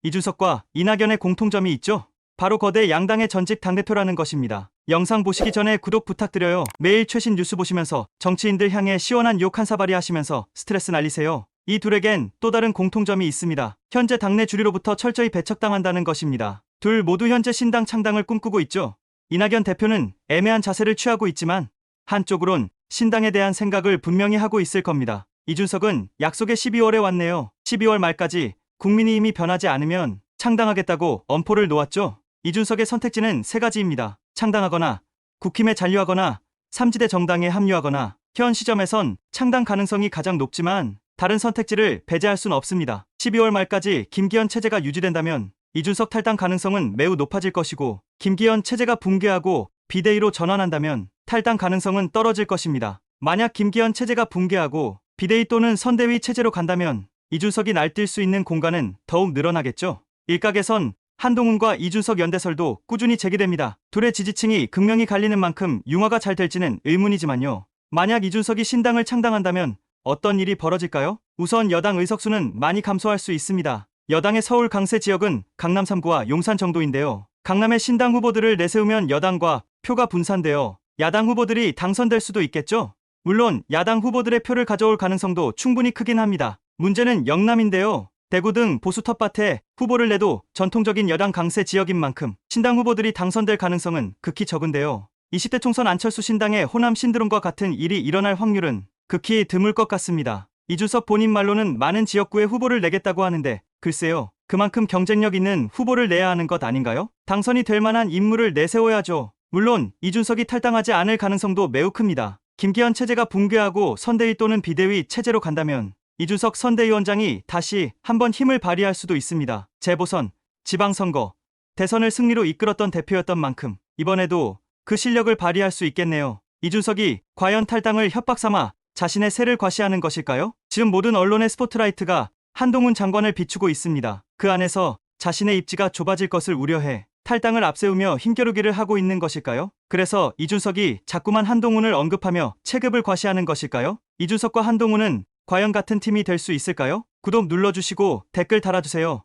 이준석과 이낙연의 공통점이 있죠? 바로 거대 양당의 전직 당대표라는 것입니다. 영상 보시기 전에 구독 부탁드려요. 매일 최신 뉴스 보시면서 정치인들 향해 시원한 욕 한 사발이 하시면서 스트레스 날리세요. 이 둘에겐 또 다른 공통점이 있습니다. 현재 당내 주류로부터 철저히 배척당한다는 것입니다. 둘 모두 현재 신당 창당을 꿈꾸고 있죠. 이낙연 대표는 애매한 자세를 취하고 있지만 한쪽으론 신당에 대한 생각을 분명히 하고 있을 겁니다. 이준석은 약속의 12월에 왔네요. 12월 말까지 국민의힘이 변하지 않으면 창당하겠다고 엄포를 놓았죠. 이준석의 선택지는 세 가지입니다. 창당하거나, 국힘에 잔류하거나, 삼지대 정당에 합류하거나. 현 시점에선 창당 가능성이 가장 높지만 다른 선택지를 배제할 순 없습니다. 12월 말까지 김기현 체제가 유지된다면 이준석 탈당 가능성은 매우 높아질 것이고, 김기현 체제가 붕괴하고 비대위로 전환한다면 탈당 가능성은 떨어질 것입니다. 만약 김기현 체제가 붕괴하고 비대위 또는 선대위 체제로 간다면 이준석이 날뛸 수 있는 공간은 더욱 늘어나겠죠. 일각에선 한동훈과 이준석 연대설도 꾸준히 제기됩니다. 둘의 지지층이 극명히 갈리는 만큼 융화가 잘 될지는 의문이지만요. 만약 이준석이 신당을 창당한다면 어떤 일이 벌어질까요? 우선 여당 의석수는 많이 감소할 수 있습니다. 여당의 서울 강세 지역은 강남 3구와 용산 정도인데요. 강남의 신당 후보들을 내세우면 여당과 표가 분산되어 야당 후보들이 당선될 수도 있겠죠. 물론 야당 후보들의 표를 가져올 가능성도 충분히 크긴 합니다. 문제는 영남인데요. 대구 등 보수 텃밭에 후보를 내도 전통적인 여당 강세 지역인 만큼 신당 후보들이 당선될 가능성은 극히 적은데요. 20대 총선 안철수 신당의 호남 신드롬과 같은 일이 일어날 확률은 극히 드물 것 같습니다. 이준석 본인 말로는 많은 지역구에 후보를 내겠다고 하는데 글쎄요. 그만큼 경쟁력 있는 후보를 내야 하는 것 아닌가요? 당선이 될 만한 인물을 내세워야죠. 물론 이준석이 탈당하지 않을 가능성도 매우 큽니다. 김기현 체제가 붕괴하고 선대위 또는 비대위 체제로 간다면 이준석 선대위원장이 다시 한번 힘을 발휘할 수도 있습니다. 재보선, 지방선거, 대선을 승리로 이끌었던 대표였던 만큼 이번에도 그 실력을 발휘할 수 있겠네요. 이준석이 과연 탈당을 협박삼아 자신의 세를 과시하는 것일까요? 지금 모든 언론의 스포트라이트가 한동훈 장관을 비추고 있습니다. 그 안에서 자신의 입지가 좁아질 것을 우려해 탈당을 앞세우며 힘겨루기를 하고 있는 것일까요? 그래서 이준석이 자꾸만 한동훈을 언급하며 체급을 과시하는 것일까요? 이준석과 한동훈은 과연 같은 팀이 될 수 있을까요? 구독 눌러주시고 댓글 달아주세요.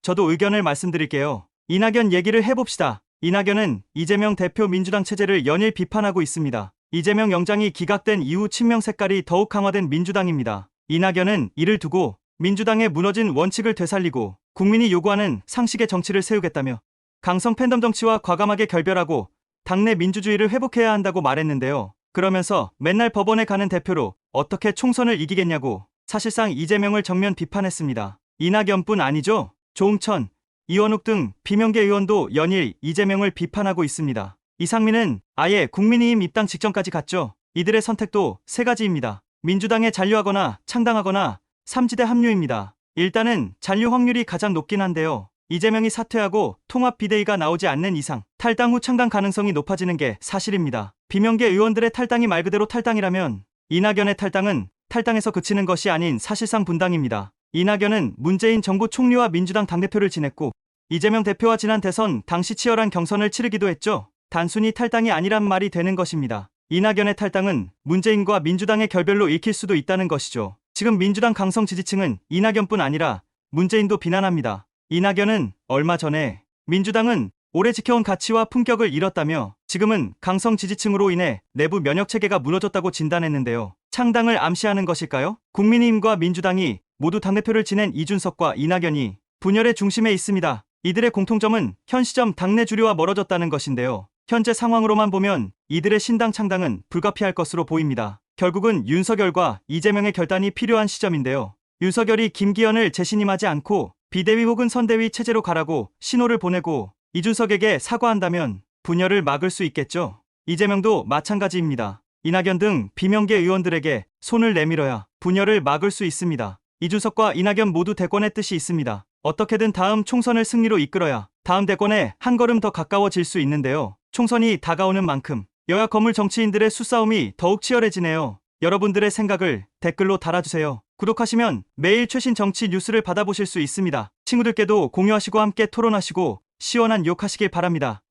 저도 의견을 말씀드릴게요. 이낙연 얘기를 해봅시다. 이낙연은 이재명 대표 민주당 체제를 연일 비판하고 있습니다. 이재명 영장이 기각된 이후 친명 색깔이 더욱 강화된 민주당입니다. 이낙연은 이를 두고 민주당의 무너진 원칙을 되살리고 국민이 요구하는 상식의 정치를 세우겠다며 강성 팬덤 정치와 과감하게 결별하고 당내 민주주의를 회복해야 한다고 말했는데요. 그러면서 맨날 법원에 가는 대표로 어떻게 총선을 이기겠냐고 사실상 이재명을 정면 비판했습니다. 이낙연뿐 아니죠. 조응천, 이원욱 등 비명계 의원도 연일 이재명을 비판하고 있습니다. 이상민은 아예 국민의힘 입당 직전까지 갔죠. 이들의 선택도 세 가지입니다. 민주당에 잔류하거나 창당하거나 삼지대 합류입니다. 일단은 잔류 확률이 가장 높긴 한데요. 이재명이 사퇴하고 통합 비대위가 나오지 않는 이상 탈당 후 창당 가능성이 높아지는 게 사실입니다. 비명계 의원들의 탈당이 말 그대로 탈당이라면 이낙연의 탈당은 탈당에서 그치는 것이 아닌 사실상 분당입니다. 이낙연은 문재인 정부 총리와 민주당 당대표를 지냈고 이재명 대표와 지난 대선 당시 치열한 경선을 치르기도 했죠. 단순히 탈당이 아니란 말이 되는 것입니다. 이낙연의 탈당은 문재인과 민주당의 결별로 읽힐 수도 있다는 것이죠. 지금 민주당 강성 지지층은 이낙연뿐 아니라 문재인도 비난합니다. 이낙연은 얼마 전에 민주당은 오래 지켜온 가치와 품격을 잃었다며 지금은 강성 지지층으로 인해 내부 면역체계가 무너졌다고 진단했는데요. 창당을 암시하는 것일까요? 국민의힘과 민주당이 모두 당대표를 지낸 이준석과 이낙연이 분열의 중심에 있습니다. 이들의 공통점은 현 시점 당내 주류와 멀어졌다는 것인데요. 현재 상황으로만 보면 이들의 신당 창당은 불가피할 것으로 보입니다. 결국은 윤석열과 이재명의 결단이 필요한 시점인데요. 윤석열이 김기현을 재신임하지 않고 비대위 혹은 선대위 체제로 가라고 신호를 보내고 이준석에게 사과한다면 분열을 막을 수 있겠죠. 이재명도 마찬가지입니다. 이낙연 등 비명계 의원들에게 손을 내밀어야 분열을 막을 수 있습니다. 이준석과 이낙연 모두 대권의 뜻이 있습니다. 어떻게든 다음 총선을 승리로 이끌어야 다음 대권에 한 걸음 더 가까워질 수 있는데요. 총선이 다가오는 만큼 여야 거물 정치인들의 수싸움이 더욱 치열해지네요. 여러분들의 생각을 댓글로 달아주세요. 구독하시면 매일 최신 정치 뉴스를 받아보실 수 있습니다. 친구들께도 공유하시고 함께 토론하시고 시원한 욕하시길 바랍니다.